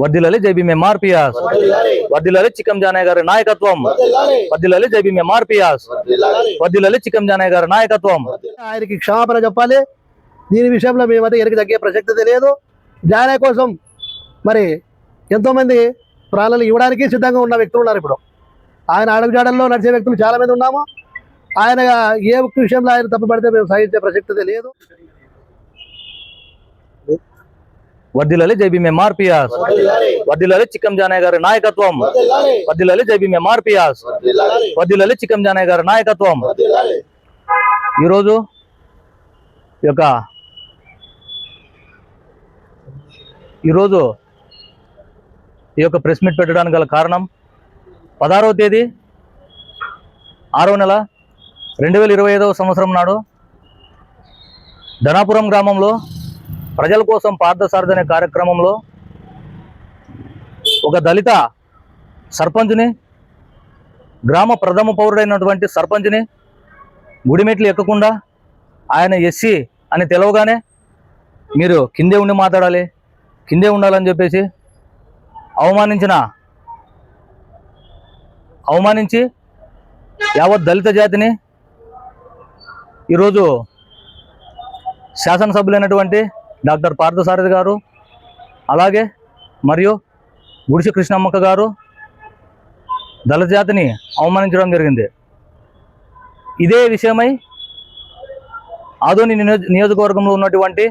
వర్ధిల్లాలి జై భీమ్ ఎంఆర్పిఎస్, వర్ధిల్లాలి చిక్కం జానయ్య గారి నాయకత్వం, వర్ధిల్లాలి జై భీమ్ ఎంఆర్పిఎస్, వర్ధిల్లాలి చిక్కం జానయ్య గారి నాయకత్వం. ఆయనకి క్షమాపణ చెప్పాలి. దీని విషయంలో మేమైతే ఎరికి తగ్గే ప్రసక్తి లేదు. జానయ్య కోసం మరి ఎంతోమంది ప్రాణాలు ఇవ్వడానికి సిద్ధంగా ఉన్న వ్యక్తులు ఉన్నారు. ఇప్పుడు ఆయన అడుగుజాడల్లో నడిచే వ్యక్తులు చాలా మంది ఉన్నాము. ఆయన ఏ ఒక్క విషయంలో ఆయన తప్పుపడితే మేము సహించే ప్రసక్తి లేదు. వర్ధిల్లాలి జై భీమ్ ఎంఆర్పిఎస్, వర్ధిల్లాలి చిక్కం జానయ్య గారి నాయకత్వం, వర్ధిల్లాలి జై భీమ్ ఎంఆర్పిఎస్, వర్ధిల్లాలి చిక్కం జానయ్య గారి నాయకత్వం. ఈరోజు ఈ యొక్క ప్రెస్ మీట్ పెట్టడానికి గల కారణం 16వ తేదీ 6వ నెల 2025వ సంవత్సరం నాడు ధనాపురం గ్రామంలో ప్రజల కోసం పార్థసారథి అనే కార్యక్రమంలో ఒక దళిత సర్పంచ్ని, గ్రామ ప్రథమ పౌరుడైనటువంటి సర్పంచ్ని గుడిమెట్లు ఎక్కకుండా ఆయన ఎస్సీ అని తెలవగానే మీరు కిందే ఉండి మాట్లాడాలి, కిందే ఉండాలని చెప్పేసి అవమానించి యావత్ దళిత జాతిని ఈరోజు శాసనసభ్యులైనటువంటి డాక్టర్ పార్థసారథి గారు, అలాగే మరియు గుడిసె కృష్ణమ్మక్క గారు దళిత జాతిని అవమానించడం జరిగింది. ఇదే విషయమై ఆదోని నియోజకవర్గంలో ఉన్నటువంటి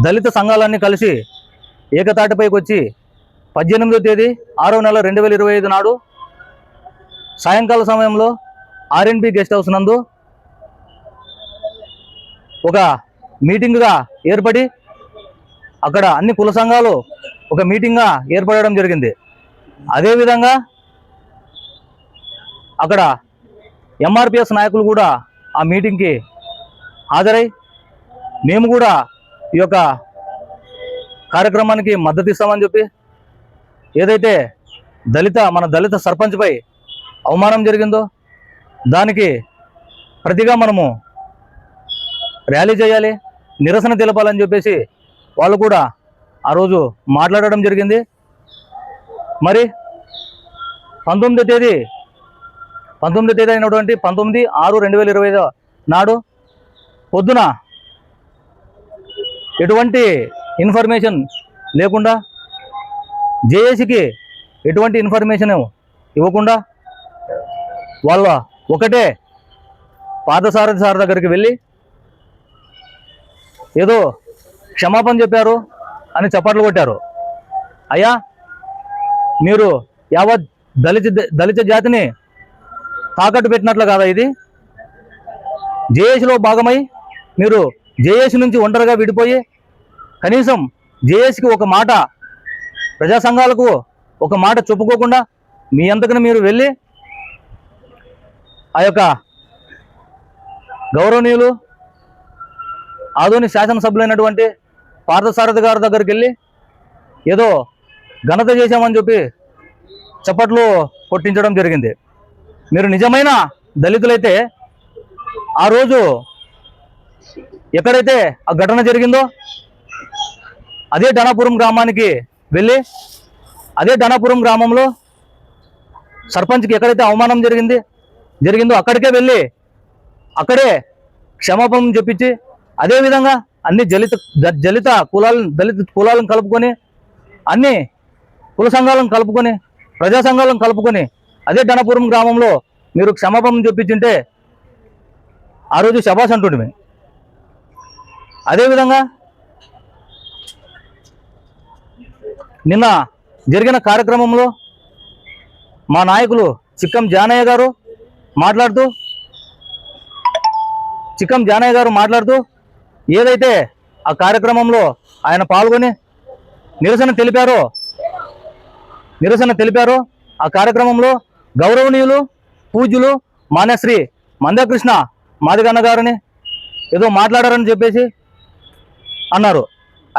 దళిత సంఘాలన్నీ కలిసి ఏకతాటిపైకి వచ్చి 18వ తేదీ 6వ నెల 2025 నాడు సాయంకాల సమయంలో ఆర్ఎన్బి గెస్ట్ హౌస్ నందు ఒక మీటింగ్గా ఏర్పడి అక్కడ అన్ని కుల సంఘాలు ఒక మీటింగ్గా ఏర్పడడం జరిగింది. అదేవిధంగా అక్కడ ఎంఆర్పిఎస్ నాయకులు కూడా ఆ మీటింగ్కి హాజరై మేము కూడా ఈ యొక్క కార్యక్రమానికి మద్దతు ఇస్తామని చెప్పి ఏదైతే మన దళిత సర్పంచ్పై అవమానం జరిగిందో దానికి ప్రతిగా మనము ర్యాలీ చేయాలి, నిరసన తెలపాలని చెప్పేసి వాళ్ళు కూడా ఆ రోజు మాట్లాడడం జరిగింది. మరి 19వ తేదీ అయినటువంటి 19/6/2025 నాడు పొద్దున ఎటువంటి ఇన్ఫర్మేషన్ లేకుండా, జేఏసీకి ఎటువంటి ఇన్ఫర్మేషన్ ఇవ్వకుండా వాళ్ళ ఒకటే పార్థసారథి సార్ దగ్గరికి వెళ్ళి ఏదో క్షమాపణ చెప్పారు అని చప్పట్లు కొట్టారు. అయ్యా, మీరు యావత్ దళిత జాతిని తాకట్టు పెట్టినట్లు కాదా ఇది? జేఏసీలో భాగమై మీరు జేఏసీ నుంచి ఒంటరిగా విడిపోయి కనీసం జేఏసీకి ఒక మాట, ప్రజా సంఘాలకు ఒక మాట చెప్పుకోకుండా మీ అంతకుని మీరు వెళ్ళి ఆ యొక్క గౌరవనీయులు ఆదోని శాసనసభ్యులైనటువంటి పార్థసారథి గారి దగ్గరికి వెళ్ళి ఏదో ఘనత చేశామని చెప్పి చప్పట్లు కొట్టించడం జరిగింది. మీరు నిజమైన దళితులైతే ఆ రోజు ఎక్కడైతే ఆ ఘటన జరిగిందో అదే ధనాపురం గ్రామానికి వెళ్ళి అదే ధనాపురం గ్రామంలో సర్పంచ్కి ఎక్కడైతే అవమానం జరిగిందో అక్కడికే వెళ్ళి అక్కడే క్షమాపణ చెప్పించి అదేవిధంగా అన్ని దళిత కులాలను కలుపుకొని, అన్ని కుల సంఘాలను కలుపుకొని, ప్రజా సంఘాలను కలుపుకొని అదే ధనాపురం గ్రామంలో మీరు క్షమాపణ చెప్పించుంటే ఆ రోజు శభాష్ అంటుండే. అదేవిధంగా నిన్న జరిగిన కార్యక్రమంలో మా నాయకులు చిక్కం జానయ్య గారు మాట్లాడుతూ ఏదైతే ఆ కార్యక్రమంలో ఆయన పాల్గొని నిరసన తెలిపారో ఆ కార్యక్రమంలో గౌరవనీయులు పూజ్యులు మాన్యశ్రీ మందకృష్ణ మాదిగన్న గారిని ఏదో మాట్లాడారని చెప్పేసి అన్నారు.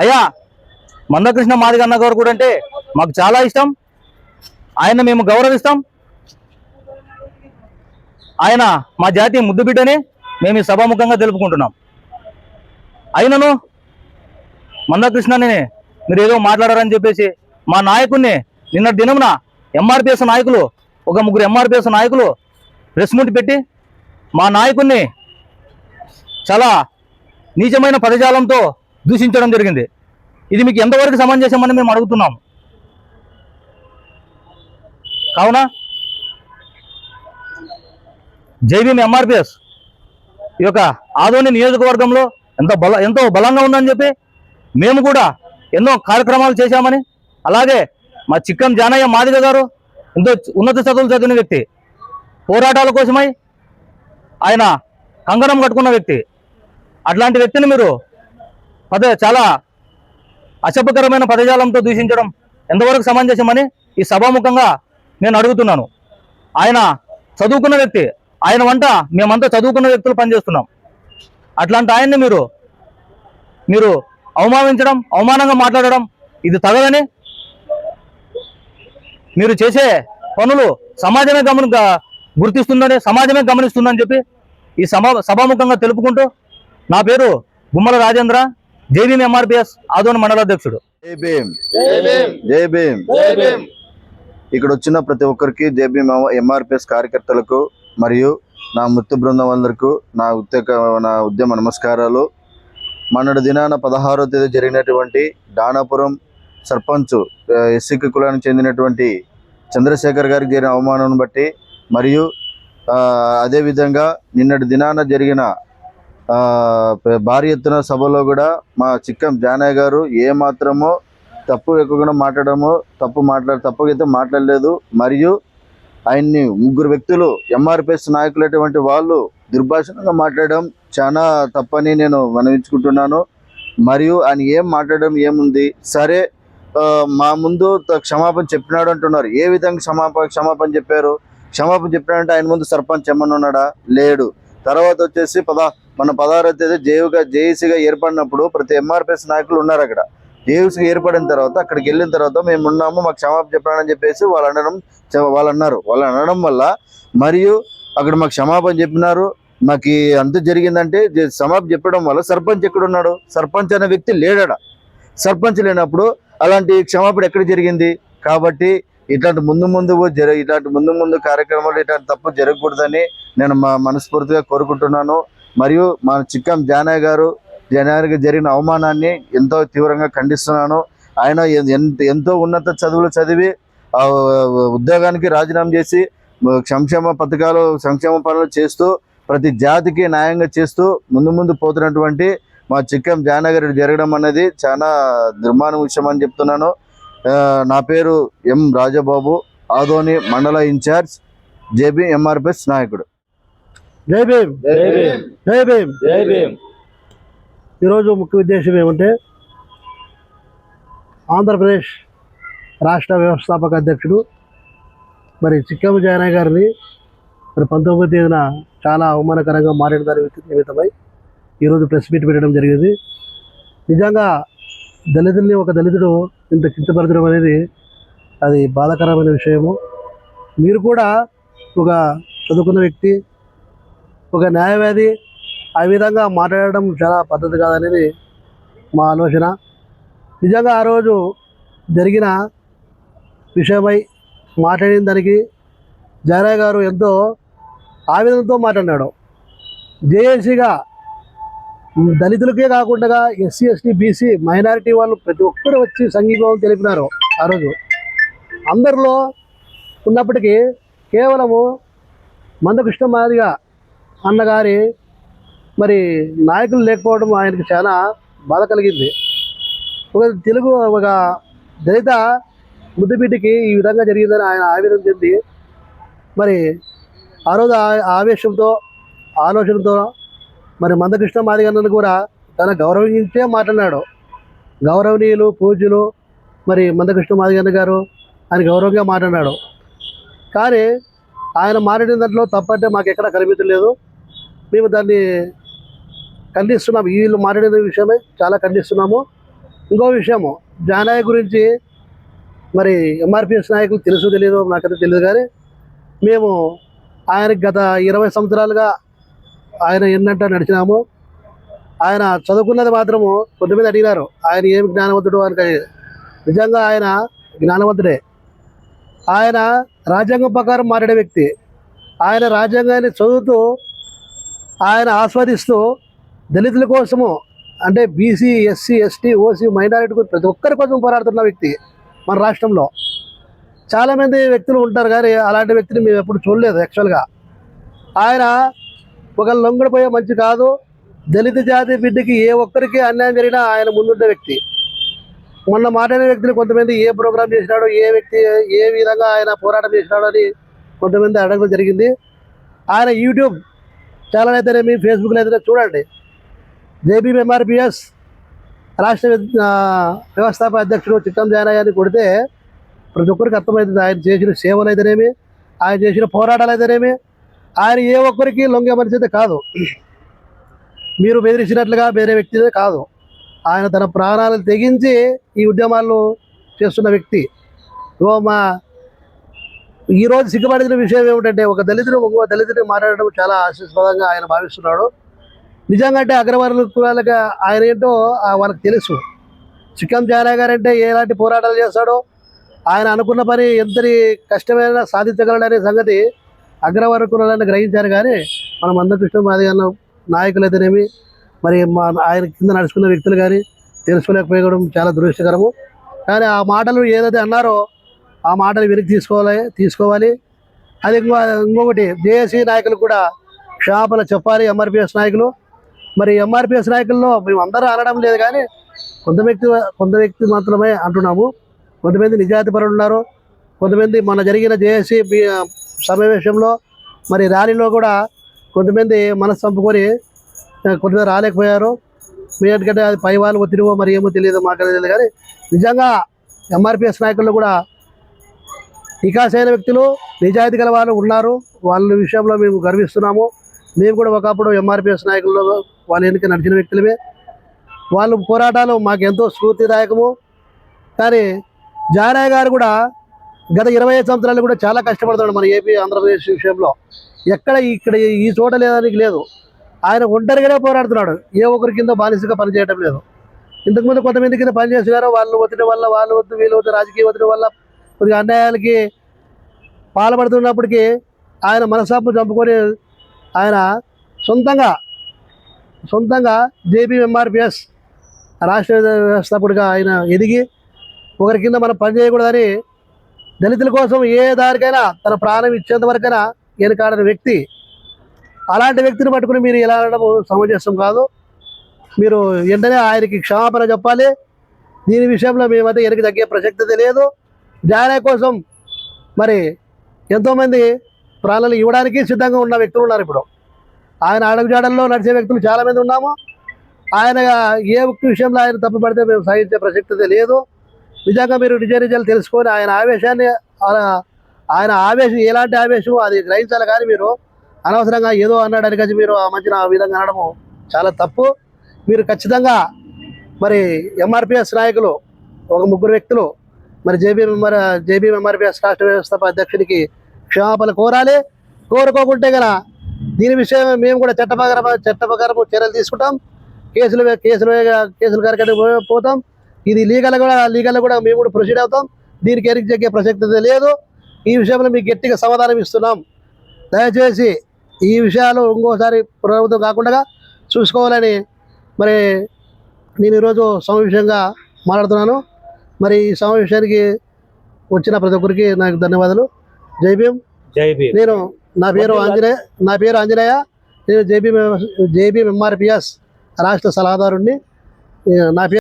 అయ్యా, మందకృష్ణ మాదిగన్న గారు కూడా అంటే మాకు చాలా ఇష్టం, ఆయన మేము గౌరవిస్తాం. ఆయన మా జాతి ముద్దు బిడ్డని మేము ఈ సభాముఖంగా తెలుపుకుంటున్నాం. అయినను మందకృష్ణని మీరు ఏదో మాట్లాడారని చెప్పేసి మా నాయకుడిని నిన్నటి దినమున ఎంఆర్పిఎస్ నాయకులు ఒక ముగ్గురు ఎంఆర్పిఎస్ నాయకులు ప్రెస్ మీట్ పెట్టి మా నాయకుడిని చాలా నీచమైన పదజాలంతో దూషించడం జరిగింది. ఇది మీకు ఎంతవరకు సమంజసమని మేము అడుగుతున్నాము. కావున జైభీం ఎంఆర్పిఎస్ ఈ యొక్క ఆదోని నియోజకవర్గంలో ఎంతో బలంగా ఉందని చెప్పి మేము కూడా ఎన్నో కార్యక్రమాలు చేశామని, అలాగే మా చిక్కం జానయ్య మాదిగ గారు ఎంతో ఉన్నత చదువులు చదివిన వ్యక్తి, పోరాటాల కోసమై ఆయన కంకణం కట్టుకున్న వ్యక్తి. అట్లాంటి వ్యక్తిని మీరు చాలా అసభ్యకరమైన పదజాలంతో దూషించడం ఎంతవరకు సమంజసమని ఈ సభాముఖంగా నేను అడుగుతున్నాను. ఆయన చదువుకున్న వ్యక్తి, ఆయన వంట మేమంతా చదువుకున్న వ్యక్తులు పనిచేస్తున్నాం. అట్లాంటి ఆయన్ని మీరు అవమానించడం, అవమానంగా మాట్లాడడం ఇది తగదని, మీరు చేసే పనులు సమాజమే గుర్తిస్తుందని, సమాజమే గమనిస్తుందని చెప్పి ఈ సభాముఖంగా తెలుపుకుంటూ, నా పేరు గుమ్మల రాజేంద్ర, జైభీం ఎంఆర్పిఎస్ ఆదోని మండలాధ్యక్షుడు. జై భీమ్, జై భీమ్. ఇక్కడ వచ్చిన ప్రతి ఒక్కరికి జైభీం ఎంఆర్పిఎస్ కార్యకర్తలకు మరియు నా మృత్యు బృందం అందరికీ నా ఉద్యమ నమస్కారాలు. మొన్నటి దినాన 16వ తేదీ జరిగినటువంటి డానాపురం సర్పంచ్ ఎస్సీ కులానికి చెందినటువంటి చంద్రశేఖర్ గారికి జరిగిన అవమానం బట్టి, మరియు అదేవిధంగా నిన్నటి దినాన జరిగిన భారీ ఎత్తున సభలో కూడా మా చిక్కం జానయ్య గారు ఏమాత్రమో తప్పు ఎక్కువగా మాట్లాడము, తప్పుగైతే మాట్లాడలేదు. మరియు ఆయన్ని ముగ్గురు వ్యక్తులు ఎంఆర్పిఎస్ నాయకులైనటువంటి వాళ్ళు దుర్భాషణంగా మాట్లాడడం చాలా తప్పని నేను మనవించుకుంటున్నాను. మరియు ఆయన ఏం మాట్లాడడం ఏముంది, సరే మా ముందు క్షమాపణ చెప్పినాడు అంటున్నారు. ఏ విధంగా క్షమాపణ చెప్పారు? క్షమాపణ చెప్పినాడంటే ఆయన ముందు సర్పంచ్ ఏమన్నా ఉన్నాడా? లేడు. తర్వాత వచ్చేసి మన 16వ తేదీ జేఏసీగా ఏర్పడినప్పుడు ప్రతి ఎంఆర్పిఎస్ నాయకులు ఉన్నారు. అక్కడ జేఏసీగా ఏర్పడిన తర్వాత అక్కడికి వెళ్ళిన తర్వాత మేము ఉన్నాము, మాకు క్షమాపణ చెప్పాడని చెప్పేసి వాళ్ళు అన్నారు. వాళ్ళు అనడం వల్ల మరియు అక్కడ మాకు క్షమాపణ చెప్పినారు. మాకు అంత జరిగిందంటే క్షమాపణ చెప్పడం వల్ల సర్పంచ్ ఎక్కడున్నాడు? సర్పంచ్ అనే వ్యక్తి లేడా? సర్పంచ్ లేనప్పుడు అలాంటి క్షమాపణ ఎక్కడ జరిగింది? కాబట్టి ఇట్లాంటి ముందు కార్యక్రమాలు ఇట్లాంటి తప్పు జరగకూడదని నేను మనస్ఫూర్తిగా కోరుకుంటున్నాను. మరియు మా చిక్కం జానయ్య గారు జరిగిన అవమానాన్ని ఎంతో తీవ్రంగా ఖండిస్తున్నాను. ఆయన ఎంతో ఉన్నత చదువులు చదివి ఉద్యోగానికి రాజీనామా చేసి సంక్షేమ పనులు చేస్తూ ప్రతి జాతికి న్యాయంగా చేస్తూ ముందు పోతున్నటువంటి మా చిక్కం జానయ్య గారు జరగడం అనేది చాలా దుర్మానం విషయం అని చెప్తున్నాను. నా పేరు ఎం రాజబాబు, ఆదోని మండల ఇన్ఛార్జ్, జైభీం ఎంఆర్పిఎస్ నాయకుడు. జై భీమ్, జై భీమ్, జై భీమ్. ఈరోజు ముఖ్య ఉద్దేశం ఏమంటే, ఆంధ్రప్రదేశ్ రాష్ట్ర వ్యవస్థాపక అధ్యక్షుడు మరి చిక్కం జానయ్య గారిని 19వ తేదీన చాలా అవమానకరంగా మారిన దాని నిమిత్తమై ఈరోజు ప్రెస్ మీట్ పెట్టడం జరిగింది. నిజంగా దళితుల్ని ఒక దళితుడు ఇంత కించపరచడం అనేది అది బాధాకరమైన విషయము. మీరు కూడా ఒక చదువుకున్న వ్యక్తి, ఒక న్యాయవాది, ఆ విధంగా మాట్లాడడం చాలా పద్ధతి కాదనేది మా ఆలోచన. నిజంగా ఆ రోజు జరిగిన విషయమై మాట్లాడిన దానికి జానయ్య గారు ఎంతో ఆవేదనతో మాట్లాడినాడు. జేఏసీగా దళితులకే కాకుండా ఎస్సీ, ఎస్టీ, బీసీ, మైనారిటీ వాళ్ళు ప్రతి ఒక్కరు వచ్చి సంఘీభావం తెలిపినారు. ఆ రోజు అందరిలో ఉన్నప్పటికీ కేవలము మందకృష్ణ మాదిగ అన్నగారి మరి నాయకులు లేకపోవడం ఆయనకి చాలా బాధ కలిగింది. ఒక దళిత ముద్దుబిడ్డకి ఈ విధంగా జరిగిందని ఆయన ఆవేదన చెంది మరి ఆ రోజు ఆవేశంతో ఆలోచనతో మరి మందకృష్ణ మాదిగన్నను కూడా తన గౌరవించే మాట్లాడినాడు. గౌరవనీయులు, పూజ్యులు మరి మందకృష్ణ మాదిగన్న గారు ఆయన గౌరవంగా మాట్లాడినాడు. కానీ ఆయన మాట్లాడిన దాంట్లో తప్పంటే మాకు ఎక్కడ కనిపించలేదు. మేము దాన్ని ఖండిస్తున్నాము. వీళ్ళు మాట్లాడిన విషయమై చాలా ఖండిస్తున్నాము. ఇంకో విషయము, జానయ్య గురించి మరి ఎంఆర్పిఎస్ నాయకులు తెలుసు తెలియదు నాకైతే తెలియదు, కానీ మేము ఆయనకి గత 20 సంవత్సరాలుగా ఆయన ఎన్నంట నడిచినాము. ఆయన చదువుకున్నది మాత్రము కొంతమంది అడిగినారు ఆయన ఏమి జ్ఞానవంతుడు అని. నిజంగా ఆయన జ్ఞానవంతుడే. ఆయన రాజ్యాంగం ప్రకారం మాట్లాడే వ్యక్తి. ఆయన రాజ్యాంగాన్ని చదువుతూ ఆయన ఆస్వాదిస్తూ దళితుల కోసము, అంటే BC, SC, ST, OC, minority ప్రతి ఒక్కరి కోసం పోరాడుతున్న వ్యక్తి మన రాష్ట్రంలో. చాలామంది వ్యక్తులు ఉంటారు కానీ అలాంటి వ్యక్తిని మేము ఎప్పుడు చూడలేదు. యాక్చువల్గా ఆయన ఒక లొంగడిపోయే మంచి కాదు. దళిత జాతి బిడ్డకి ఏ ఒక్కరికి అన్యాయం జరిగినా ఆయన ముందుండే వ్యక్తి. మొన్న మాట్లాడిన వ్యక్తులు కొంతమంది ఏ ప్రోగ్రాం చేసినాడో, ఏ వ్యక్తి ఏ విధంగా ఆయన పోరాటం చేసినాడో అని కొంతమంది అడగడం జరిగింది. ఆయన యూట్యూబ్ ఛానల్ అయితేనేమి, ఫేస్బుక్లో అయితేనే చూడండి. జేబీ ఎంఆర్పిఎస్ రాష్ట్ర వ్యవస్థాపక అధ్యక్షుడు చిక్కం జానయ్య అని కొడితే ప్రతి ఒక్కరికి అర్థమవుతుంది. ఆయన చేసిన సేవలు అయితేనేమి, ఆయన చేసిన పోరాటాలు అయితేనేమి, ఆయన ఏ ఒక్కరికి లొంగే మనిషి అయితే కాదు. మీరు బెదిరించినట్లుగా వేరే వ్యక్తి కాదు. ఆయన తన ప్రాణాలను తెగించి ఈ ఉద్యమాల్లో చేస్తున్న వ్యక్తి. ఈరోజు సిగ్గుపడిన విషయం ఏమిటంటే, ఒక దళితుడు ఇంకో దళితుడిని మాట్లాడడం చాలా ఆశీస్వాదంగా ఆయన భావిస్తున్నాడు. నిజంగా అంటే అగ్రవర్ణాలకు ఆయన ఏంటో వాళ్ళకి తెలుసు. చిక్కం జానయ్య గారు అంటే ఎలాంటి పోరాటాలు చేస్తాడో, ఆయన అనుకున్న పని ఎంతటి కష్టమైనా సాధించగలడనే సంగతి అగ్రవర్ణాలను గ్రహించారు. కానీ మన మందకృష్ణ మాదిగన్న నాయకులు అయితేనేమి, మరి ఆయన కింద నడుచుకున్న వ్యక్తులు కానీ తెలుసుకోలేకపోయడం చాలా దురదృష్టకరము. కానీ ఆ మాటలు ఏదైతే అన్నారో ఆ మాటలు వెనక్కి తీసుకోవాలి. అది ఇంకొకటి, జేఏసీ నాయకులు కూడా క్షమాపణ చెప్పాలి. ఎంఆర్పిఎస్ నాయకులు, మరి ఎంఆర్పిఎస్ నాయకుల్లో మేము అందరూ అనడం లేదు కానీ కొంత వ్యక్తి మాత్రమే అంటున్నాము. కొంతమంది నిజాయితీ పరులు ఉన్నారు. కొంతమంది మన జరిగిన జేఏసీ సమావేశంలో మరి ర్యాలీలో కూడా కొంతమంది మనసు చంపుకొని కొంతమంది రాలేకపోయారు. ఎందుకంటే అది పై వాళ్ళు ఒత్తిడివో మరి ఏమో తెలియదు, మాకు తెలియదు. కానీ నిజంగా ఎంఆర్పిఎస్ నాయకుల్లో కూడా నికాసైన వ్యక్తులు, నిజాయితీ గల వాళ్ళు ఉన్నారు. వాళ్ళ విషయంలో మేము గర్విస్తున్నాము. మేము కూడా ఒకప్పుడు ఎంఆర్పిఎస్ నాయకుల్లో వాళ్ళ వెనుక నడిచిన వ్యక్తులమే. వాళ్ళ పోరాటాలు మాకు ఎంతో స్ఫూర్తిదాయకము. కానీ జానయ్య గారు కూడా గత 25 సంవత్సరాలు కూడా చాలా కష్టపడుతున్నాడు మన ఏపీ ఆంధ్రప్రదేశ్ విషయంలో. ఇక్కడ ఈ చోట లేదానికి లేదు. ఆయన ఒంటరిగానే పోరాడుతున్నాడు. ఏ ఒక్కరి కింద బానిసగా పనిచేయడం లేదు. ఇంతకుముందు కొంతమంది కింద పనిచేస్తున్నారు. వాళ్ళు ఒత్తిడి వల్ల, వీళ్ళు రాజకీయ ఒత్తిడి వల్ల కొద్దిగా అన్యాయాలకి పాల్పడుతున్నప్పటికీ ఆయన మనసాపు చంపుకొని ఆయన సొంతంగా జేబీ ఎంఆర్పిఎస్ రాష్ట్ర వ్యవస్థాపకుడిగా ఆయన ఎదిగి ఒకరి కింద మనం పనిచేయకూడదని దళితుల కోసం ఏ దారికైనా తన ప్రాణం ఇచ్చేంత వరకైనా వెనకాడని వ్యక్తి. అలాంటి వ్యక్తిని పట్టుకుని మీరు ఎలా అనడం సమంజసం కాదు. మీరు వెంటనే ఆయనకి క్షమాపణ చెప్పాలి. దీని విషయంలో మేమైతే వెనక్కి తగ్గే ప్రసక్తి లేదు. జానయ్య కోసం మరి ఎంతోమంది ప్రాణాలు ఇవ్వడానికి సిద్ధంగా ఉన్న వ్యక్తులు ఉన్నారు. ఇప్పుడు ఆయన అడుగుజాడల్లో నడిచే వ్యక్తులు చాలామంది ఉన్నాము. ఆయన ఏ ఒక్క విషయంలో ఆయన తప్పు పడితే మేము సహించే ప్రసక్తి లేదు. నిజంగా మీరు నిజాలు తెలుసుకొని ఆయన ఆవేశం ఎలాంటి ఆవేశం అది గ్రహించాలి. కానీ మీరు అనవసరంగా ఏదో అన్నాడని కలిసి మీరు ఆ మధ్యన ఆ విధంగా అనడము చాలా తప్పు. మీరు ఖచ్చితంగా మరి ఎంఆర్పిఎస్ నాయకులు ఒక 3 వ్యక్తులు మరి జేబీ ఎంఆర్పిఎస్ రాష్ట్ర వ్యవస్థాపక అధ్యక్షుడికి క్షమాపణ కోరాలి. కోరుకోకుంటే గల దీని విషయం మేము కూడా చట్టప్రకారం చర్యలు తీసుకుంటాం. కేసులు గారికి పోతాం. ఇది లీగల్ కూడా మేము కూడా ప్రొసీడ్ అవుతాం. దీనికి ఎరికి జరిగే ప్రసక్తి లేదు. ఈ విషయంలో మీకు గట్టిగా సమాధానం ఇస్తున్నాం. దయచేసి ఈ విషయాలు ఇంకోసారి పునరావృతం కాకుండా చూసుకోవాలని మరి నేను ఈరోజు సమావేశంగా మాట్లాడుతున్నాను. మరి ఈ సమావేశానికి వచ్చిన ప్రతి ఒక్కరికి నాకు ధన్యవాదాలు. జై భీమ్. నేను నా పేరు ఆంజనేయ. నేను జేబీ ఎంఆర్పిఎస్ రాష్ట్ర సలహాదారుణ్ణి. నా పేరు